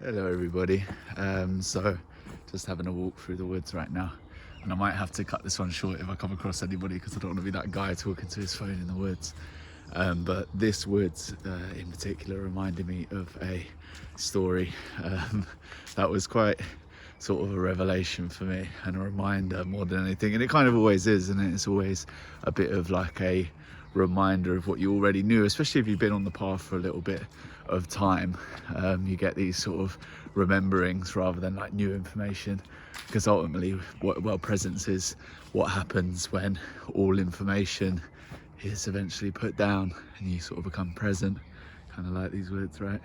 Hello everybody. So just having a walk through the woods right now, and I might have to cut this one short if I come across anybody, because I don't want to be that guy talking to his phone in the woods. But this woods in particular reminded me of a story that was quite sort of a revelation for me and a reminder more than anything, and it kind of always is, and it's always a bit of like a reminder of what you already knew, especially if you've been on the path for a little bit of time. You get these sort of rememberings rather than like new information, because ultimately what presence is what happens when all information is eventually put down and you sort of become present, kind of like these words, right?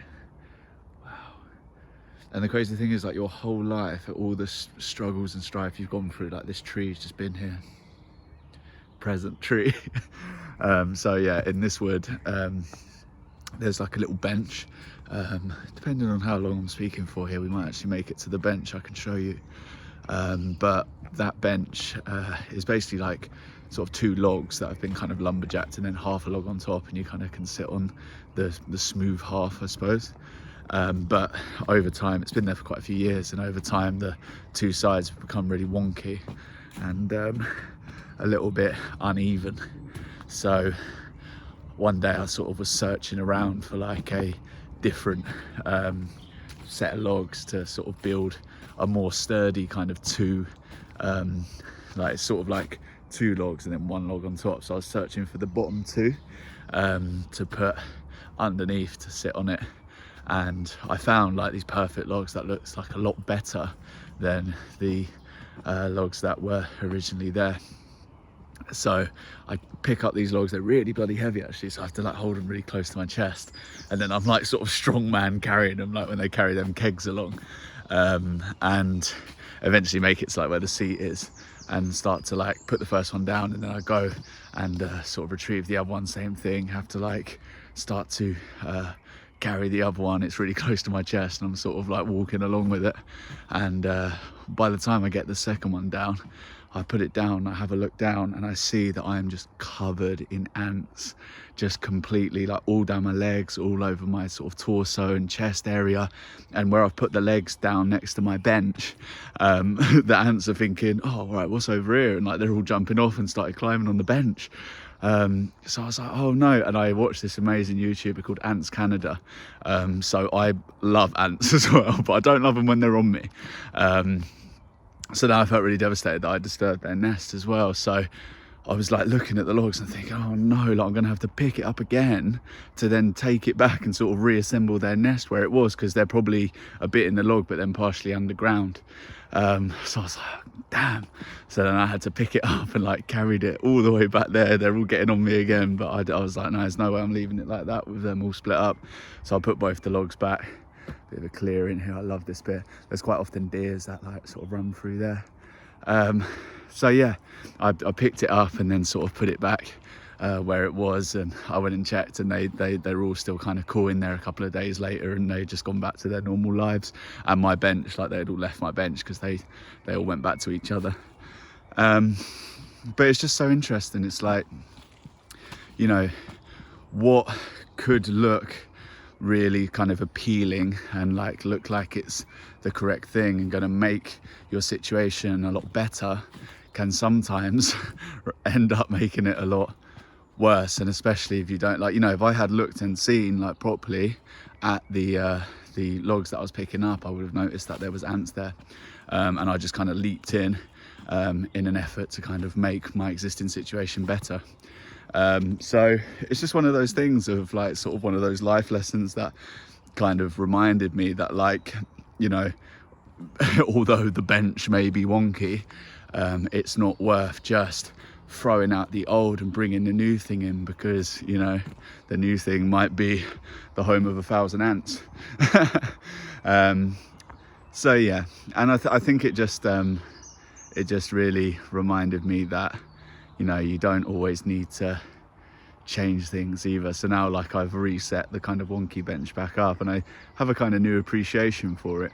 And the crazy thing is, like, your whole life, all the struggles and strife you've gone through, like this tree's just been here, present tree. So yeah, in this wood there's like a little bench. Depending on how long I'm speaking for here, we might actually make it to the bench. I can show you. But that bench is basically like sort of two logs that have been kind of lumberjacked, and then half a log on top, and you kind of can sit on the smooth half, I suppose. But over time, it's been there for quite a few years, and over time the two sides have become really wonky and a little bit uneven. So one day I sort of was searching around for like a different set of logs to sort of build a more sturdy kind of two, like sort of like two logs and then one log on top. So I was searching for the bottom two to put underneath to sit on it, and I found like these perfect logs that looks like a lot better than the logs that were originally there. So I pick up these logs, they're really bloody heavy actually, so I have to like hold them really close to my chest, and then I'm like sort of strong man carrying them, like when they carry them kegs along, and eventually make it to like where the seat is and start to like put the first one down, and then I go and sort of retrieve the other one, same thing, have to like start to carry the other one. It's really close to my chest and I'm sort of like walking along with it, and by the time I get the second one down, I put it down, I have a look down, and I see that I am just covered in ants, just completely, like all down my legs, all over my sort of torso and chest area. And where I've put the legs down next to my bench, the ants are thinking, oh right, what's over here? And like they're all jumping off and started climbing on the bench. So I was like, oh no. And I watched this amazing YouTuber called Ants Canada. So I love ants as well, but I don't love them when they're on me. So now I felt really devastated that I disturbed their nest as well. So I was like looking at the logs and thinking, oh no, like I'm gonna have to pick it up again to then take it back and sort of reassemble their nest where it was, because they're probably a bit in the log but then partially underground. So I was like, damn. So then I had to pick it up and like carried it all the way back there. They're all getting on me again, but I was like, no, there's no way I'm leaving it like that with them all split up. So I put both the logs back. Bit of a clear in here. I love this bit. There's quite often deers that like sort of run through there. So yeah, I picked it up and then sort of put it back where it was, and I went and checked, and they're all still kind of cool in there a couple of days later, and they just gone back to their normal lives. And my bench, like they had all left my bench because they all went back to each other. But it's just so interesting. It's like, you know, what could look really kind of appealing and like look like it's the correct thing and going to make your situation a lot better can sometimes end up making it a lot worse. And especially if you don't, like, you know, if I had looked and seen like properly at the logs that I was picking up, I would have noticed that there was ants there, and I just kind of leaped in an effort to kind of make my existing situation better. So it's just one of those things of like sort of one of those life lessons that kind of reminded me that, like, you know, although the bench may be wonky, it's not worth just throwing out the old and bringing the new thing in, because, you know, the new thing might be the home of 1,000 ants. So yeah, and I think it just really reminded me that, you know, you don't always need to change things either. So now, like, I've reset the kind of wonky bench back up, and I have a kind of new appreciation for it.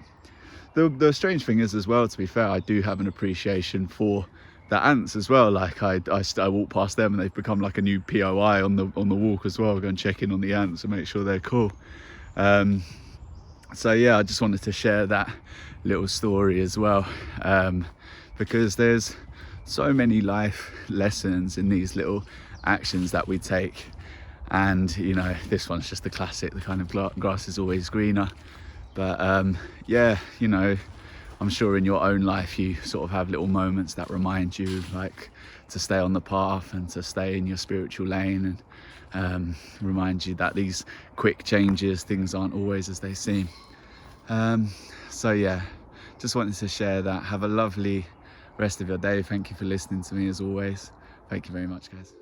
The strange thing is as well, to be fair, I do have an appreciation for the ants as well. Like I walk past them and they've become like a new POI on the walk as well. Go and check in on the ants and make sure they're cool. So yeah, I just wanted to share that little story as well, because there's so many life lessons in these little actions that we take. And you know, this one's just the classic, the kind of grass is always greener. But yeah, you know, I'm sure in your own life you sort of have little moments that remind you, like, to stay on the path and to stay in your spiritual lane, and remind you that these quick changes, things aren't always as they seem. So yeah, just wanted to share that. Have a lovely rest of your day. Thank you for listening to me as always. Thank you very much, guys.